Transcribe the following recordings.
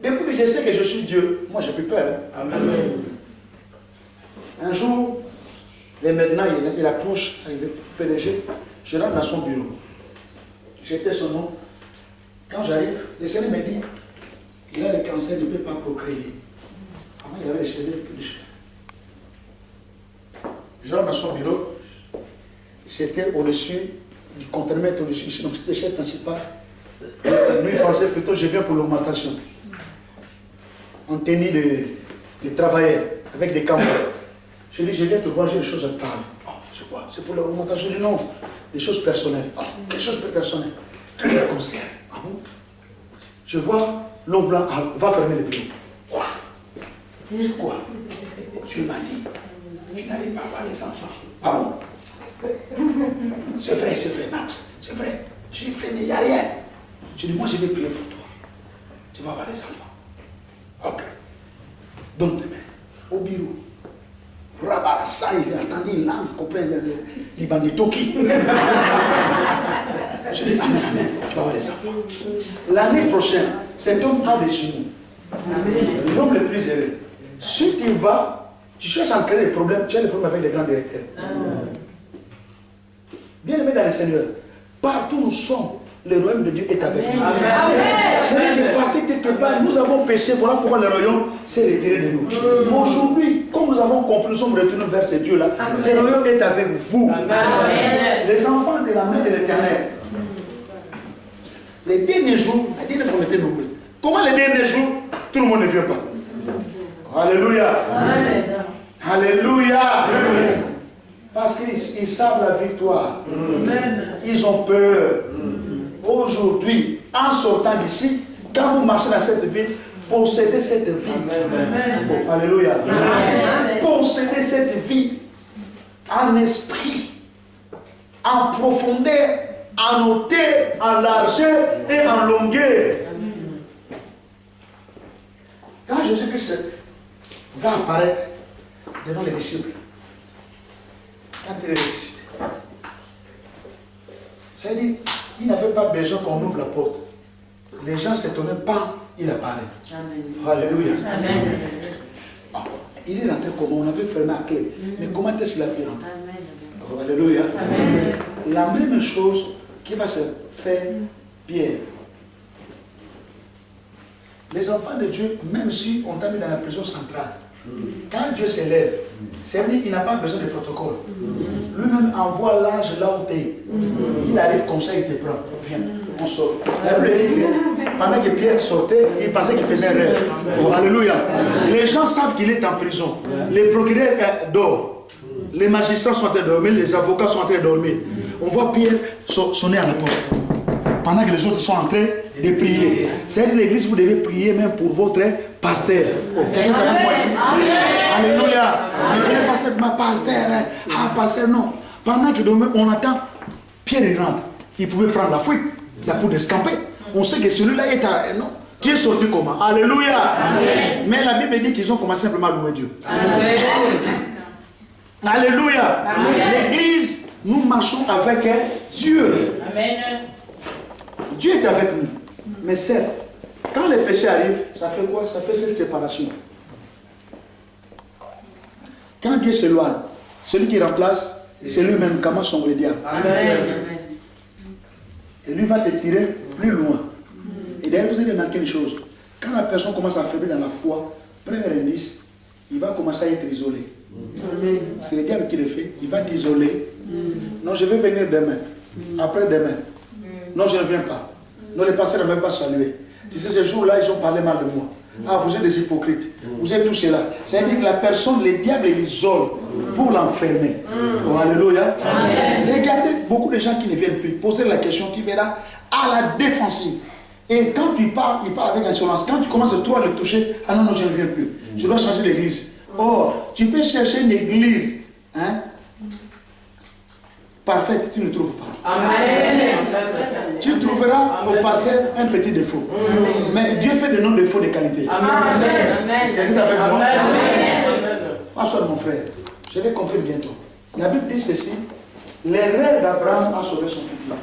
Depuis que je sais que je suis Dieu, moi j'ai plus peur. Amen. Un jour, maintenant il approche, arrivé PDG, je rentre dans son bureau. J'étais son nom. Quand j'arrive, le Seigneur me dit, il a le cancer, il ne peut pas procréer. Avant, il avait les cheveux plus de cheveux. Je rentre dans son bureau. C'était au-dessus du contre-maître, au-dessus, donc c'était le chef principal. Lui, il pensait plutôt, je viens pour l'augmentation. En tenue de travailleur, avec des camarades. Je lui dis, je viens te voir, j'ai des choses à te parler. Oh, c'est quoi? C'est pour l'augmentation? Je dis non, des choses personnelles. Oh, des choses personnelles. Quel est le concert? Ah bon? Je vois l'homme blanc, va fermer le bureau. C'est quoi? Tu m'as dit, tu n'arrives pas à avoir des enfants. Ah bon? C'est vrai, Max, c'est vrai. J'ai fait, mais il n'y a rien. Je dis, moi je vais prier pour toi. Tu vas avoir des enfants. Ok. Donne tes mains. Au bureau. Rabat, ça, il a entendu une langue, comprends, il bandit Toki. Je dis, amen, amen, tu vas avoir des enfants. L'année prochaine, cet homme a des genoux. L'homme le plus heureux. Si tu vas, tu cherches à créer des problèmes, tu as des problèmes avec les grands directeurs. Bien aimé dans le Seigneur, partout où nous sommes, le royaume de Dieu est avec nous. C'est que parce que quelque part, nous avons péché, voilà pourquoi le royaume s'est retiré de nous. Mais aujourd'hui, comme nous avons compris, nous sommes retournés vers ce Dieu-là, ce royaume est avec vous. Amen. Les enfants de la main de l'Éternel. Les derniers jours, les derniers fois, on était nombreux. Comment les derniers jours, tout le monde ne vient pas? Alléluia. Amen. Alléluia. Amen. Parce qu'ils savent la victoire. Amen. Ils ont peur. Aujourd'hui, en sortant d'ici, quand vous marchez dans cette ville, possédez cette vie. Amen. Oh, alléluia. Amen. Possédez cette vie en esprit, en profondeur, en hauteur, en largeur et en longueur. Quand Jésus-Christ va apparaître devant les disciples, quand il est ressuscité, ça veut dire il n'avait pas besoin qu'on ouvre la porte. Les gens s'étonnaient pas, il apparaît. Amen. Alléluia. Amen. Oh, il est rentré comment? On avait fermé la clé. Mais comment est-ce qu'il a pu rentrer? Oh, alléluia. Amen. La même chose qui va se faire Pierre. Les enfants de Dieu, même si on t'a mis dans la prison centrale, quand Dieu s'élève, c'est vrai qu'il n'a pas besoin de protocole. Lui-même envoie l'ange là où tu es. Il arrive comme ça, il te prend. Viens, on sort. La Bible dit que pendant que Pierre sortait, il pensait qu'il faisait un rêve. Oh, alléluia. Les gens savent qu'il est en prison. Les procureurs dorment. Les magistrats sont en train de dormir, les avocats sont en train de dormir. On voit Pierre sonner à la porte. Pendant que les autres sont en train de prier. C'est l'église, vous devez prier même pour votre pasteur. Oh, quelqu'un est avec moi ici? Alléluia. Ne venez pas cette ma pasteur. Ah, pasteur, non. Pendant que on attend, Pierre rentre. Il pouvait prendre la fuite, la pour d'escamper. On sait que celui-là est à. Non. Tu es sorti comment? Alléluia. Amen. Mais la Bible dit qu'ils ont commencé simplement à louer Dieu. Amen. Alléluia. L'église, nous marchons avec Dieu. Amen. Dieu est avec nous. Mais certes, quand les péchés arrivent, ça fait quoi? Ça fait cette séparation. Quand Dieu s'éloigne, celui qui remplace, c'est lui-même, comment son le diable. Amen. Et lui va te tirer plus loin. Et d'ailleurs, vous avez remarqué une chose. Quand la personne commence à faiblir dans la foi, premier indice, il va commencer à être isolé. C'est le diable qui le fait. Il va t'isoler. Non, je vais venir demain. Après-demain. Non, je ne viens pas. Non, les pasteurs ne m'ont pas salué. Tu sais, ce jour-là, ils ont parlé mal de moi. Ah, vous êtes des hypocrites. Vous êtes tout cela. C'est-à-dire que la personne, le diable, il isole pour l'enfermer. Oh, alléluia. Amen. Regardez beaucoup de gens qui ne viennent plus. Posez la question, tu verras à la défensive. Et quand tu parles, il parle avec insolence. Quand tu commences trop à le toucher, ah non, non, je ne viens plus. Je dois changer d'église. Or, tu peux chercher une église parfaite, tu ne trouves pas. Amen. Tu trouveras au passé un petit défaut. Mais Dieu fait de nos défauts des qualités. Amen. C'est avec moi. François, mon frère, je vais comprendre bientôt. La Bible dit ceci: l'erreur d'Abraham a sauvé son futur.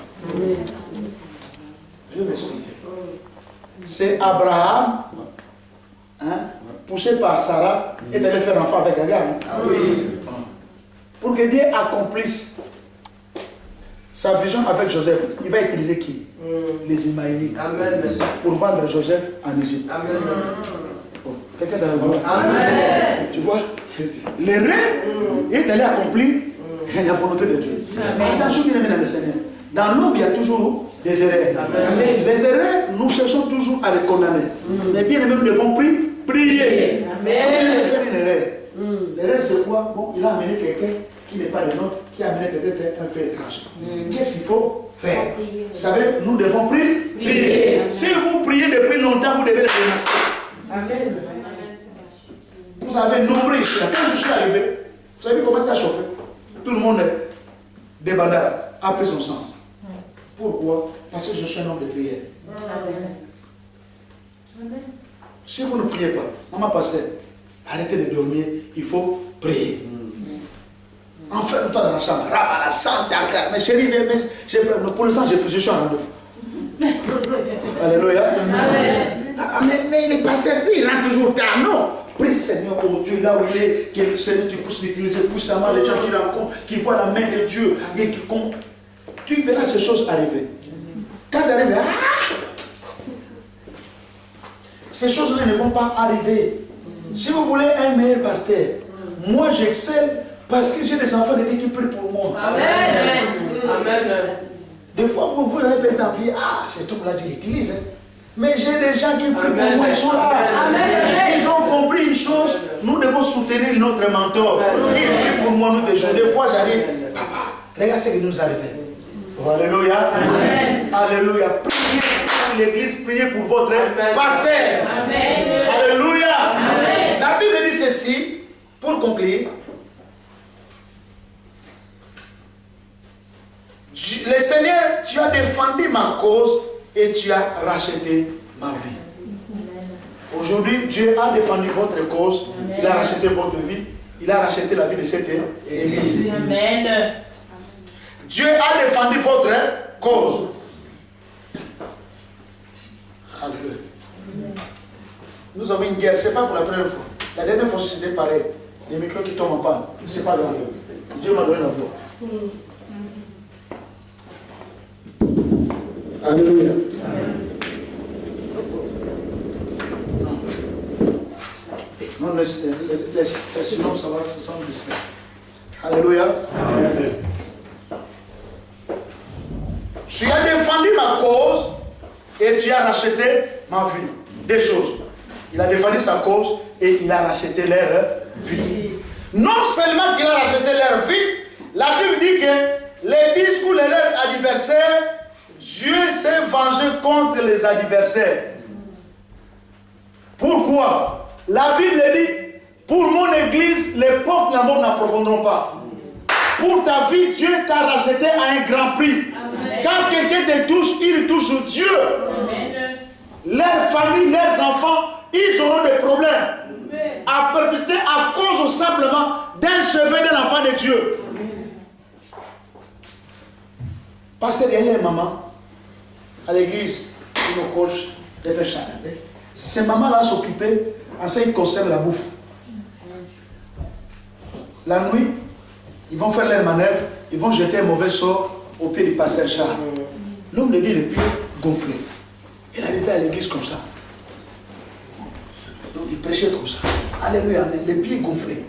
Je vais m'expliquer. C'est Abraham hein, poussé par Sarah, est allé faire enfant avec Agar. Hein? Ah oui. Pour que Dieu accomplisse sa vision avec Joseph, il va utiliser qui? Les Ismaélites. Amen. Pour vendre Joseph en Égypte. Amen. Oh, quelqu'un dans le monde. Amen. Tu vois? Les rêves est allé accomplir la volonté de Dieu. Mais attention, bien aimé dans le Seigneur. Dans l'homme, il y a toujours des erreurs. Amen. Les erreurs, nous cherchons toujours à les condamner. Mais bien aimé, nous devons prier. Amen. Faire une erreur. L'erreur, c'est quoi? Bon, il a amené quelqu'un qui n'est pas le nôtre, qui a amené peut-être un fait étrange. Qu'est-ce qu'il faut faire? Vous savez, nous devons prier. Si vous priez depuis longtemps, vous devez le démasquer. Amen. Vous avez nombré ici. Quand je suis arrivé, vous savez comment ça a chauffé? Tout le monde débandade, a pris son sens. Pourquoi? Parce que je suis un homme de prière. Si vous ne priez pas, maman pasteur, arrêtez de dormir, il faut prier. Enferme-toi dans la chambre, la santa, mais chérie, pour l'instant, je suis en rendez-vous. Alléluia. Mais le pasteur, lui, il rentre toujours tard, non? Prie Seigneur, oh Dieu, là où il est, que le Seigneur, tu puisses l'utiliser puissamment, les gens qui rencontrent, qui voient la main de Dieu, et qui comptent. Tu verras ces choses arriver. Quand tu arrives, ces choses-là ne vont pas arriver. Si vous voulez un meilleur pasteur, moi j'excelle parce que j'ai des enfants de Dieu qui prient pour moi. Amen. Amen. Des fois, vous allez peut-être envier, cet homme-là, Dieu l'utilise. Mais j'ai des gens qui prient pour moi, ils sont là. Amen. Ils ont compris une chose, nous devons soutenir notre mentor. Il prie pour moi, nous déjà. Des fois, j'arrive, papa, regarde ce qui nous arrive. Oh, alléluia. Amen. Alléluia. Priez pour l'église, priez pour votre pasteur. Amen. Alléluia. Amen. La Bible dit ceci, pour conclure. Le Seigneur, tu as défendu ma cause et tu as racheté ma vie. Aujourd'hui, Dieu a défendu votre cause, il a racheté votre vie, il a racheté la vie de cette église. Amen. Dieu a défendu votre cause. Alléluia. Nous avons une guerre, ce n'est pas pour la première fois. La dernière fois, c'était pareil. Les micros qui tombent en panne, ce n'est pas grave. Dieu m'a donné la voix. Alléluia. Non, sinon ça va, ça semble discret. Alléluia. Amen. Tu as défendu ma cause et tu as racheté ma vie. Deux choses. Il a défendu sa cause et il a racheté leur vie. Non seulement qu'il a racheté leur vie, la Bible dit que les discours de leurs adversaires, Dieu s'est vengé contre les adversaires. Pourquoi? La Bible dit, pour mon église, les portes de la mort n'approfondiront pas. Pour ta vie, Dieu t'a racheté à un grand prix. Amen. Quand quelqu'un te touche, il touche Dieu. Amen. Leurs familles, leurs enfants, ils auront des problèmes. Amen. À perpétuer à cause simplement d'un cheveu d'un enfant de Dieu. Passer derrière maman, à l'église, une coach, de faire chanter. Ces mamans-là s'occupaient en ce qui concerne la bouffe. La nuit, ils vont faire leur manœuvre, ils vont jeter un mauvais sort au pied du pasteur Charles. L'homme de Dieu, les pieds gonflés. Il arrivait à l'église comme ça. Donc il prêchait comme ça. Alléluia, amen. Les pieds gonflés.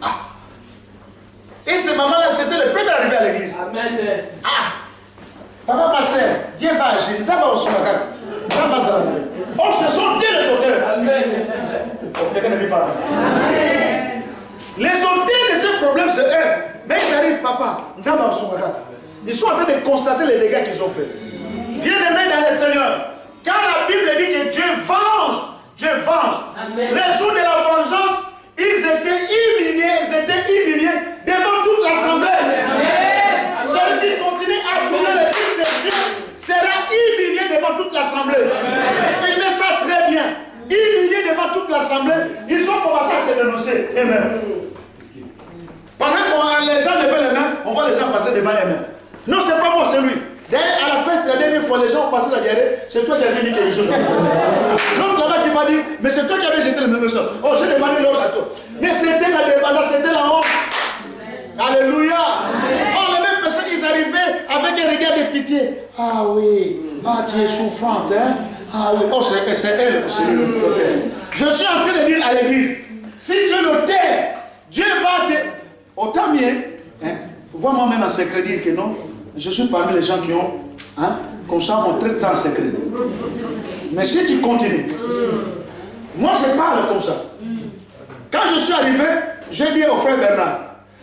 Et ces mamans-là, c'était les premiers arrivés à l'église. Amen. Papa pasteur, Dieu va agir. Ça va au soumaka. Oh, ce sont Dieu les auteurs. Amen. Quelqu'un ne dit pas. Amen. Les auteurs de ce problème, c'est eux. Mais ils arrivent, papa. Ils sont en train de constater les dégâts qu'ils ont fait. Bien-aimés dans le Seigneur, quand la Bible dit que Dieu venge, Dieu venge. Amen. Les jours de la vengeance, ils étaient humiliés devant toute l'assemblée. Celui qui continue à tourner le fils de Dieu sera humilié devant toute l'assemblée. Filmez ça très bien. Humilié devant toute l'assemblée, ils ont commencé à se dénoncer. Amen. Pendant que les gens levaient les mains, on voit les gens passer devant les mains. Non, c'est pas moi, c'est lui. D'ailleurs, à la fête, la dernière fois, les gens ont passé la diarrhée, c'est toi qui as dit quelque chose. L'autre là-bas qui va dire, mais c'est toi qui avais jeté le même sort. Oh, j'ai demandé l'ordre à toi. Mais c'était la dépendance, c'était la honte. Alléluia. Oh, les mêmes personnes, ils arrivaient avec un regard de pitié. Ah oui, ah tu es souffrante, hein? Ah oui, oh c'est elle aussi. Je suis en train de dire à l'église, si tu le tais, Dieu va te... Autant mieux, hein? Vois moi-même en secret dire que non, je suis parmi les gens qui ont, hein? Comme ça on traite ça en secret. Mais si tu continues, moi je parle comme ça. Quand je suis arrivé, j'ai dit au frère Bernard,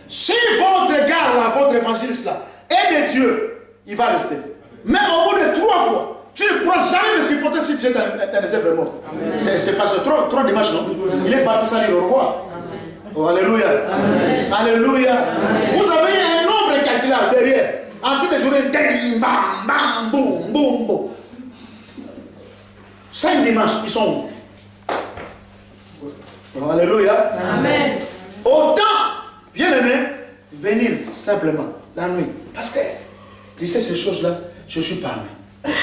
si votre gars là, votre évangéliste là, est de Dieu, il va rester. Mais au bout de 3 fois, tu ne pourras jamais me supporter si tu es dans les œuvres mortes. C'est parce que trop dimanche, non? Il est parti sans dire au revoir. Oh, alléluia. Amen. Alléluia. Amen. Vous avez un nombre incalculable derrière. En train de jouer, bam, bam, boum, boum, boum. 5 dimanches, ils sont où? Oh, alléluia. Amen. Autant, bien aimé, venir simplement la nuit. Pasteur, tu sais ces choses-là, je suis parmi.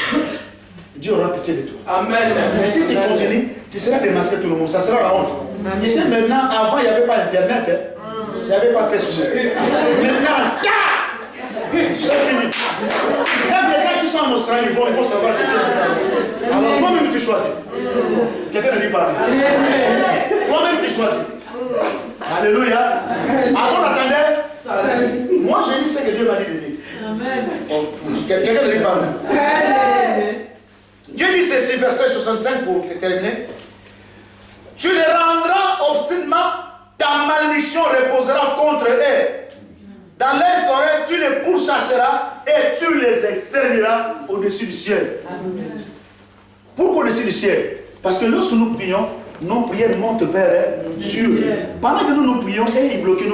Dieu aura pitié de toi. Amen. Mais si tu continues, tu seras démasqué tout le monde. Ça sera la honte. Amen. Tu sais, maintenant, avant, il n'y avait pas Internet. Hein? Il n'y avait pas Facebook. Maintenant, c'est fini. Même les gens qui sont en Australie, il faut savoir que Dieu est là. Alors, toi-même, tu choisis. Quelqu'un ne dit pas. Toi-même, tu choisis. Alléluia. Alors, on attendait. Moi, j'ai dit ce que Dieu m'a dit de dire. Amen. Quelqu'un ne dit pas même. Dieu dit ceci, verset 65 pour terminer. Tu les rendras obstinément, ta malédiction reposera contre eux. Dans leur colère, tu les pourchasseras et tu les extermineras au-dessus du ciel. Pourquoi au-dessus du ciel? Parce que lorsque nous prions, nos prières montent vers Dieu. Pendant que nous prions, et ils bloquent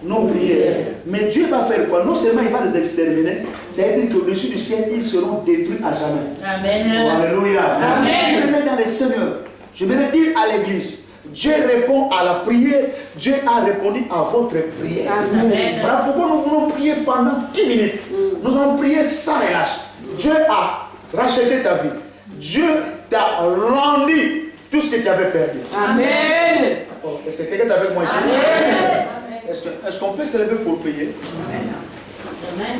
nos prières. Mais Dieu va faire quoi? Non seulement il va les exterminer, c'est-à-dire qu'au-dessus du ciel, ils seront détruits à jamais. Amen. Oh, alléluia. Amen. Je me mets dans les Seigneurs. Je vais dire à l'église, Dieu répond à la prière. Dieu a répondu à votre prière. Amen. Voilà pourquoi nous voulons prier pendant 10 minutes. Nous allons prier sans relâche. Dieu a racheté ta vie. Dieu t'a rendu tout ce que tu avais perdu. Amen. Oh, est-ce que quelqu'un est avec moi ici? Amen. Est-ce qu'on peut se lever pour prier? Amen. Amen.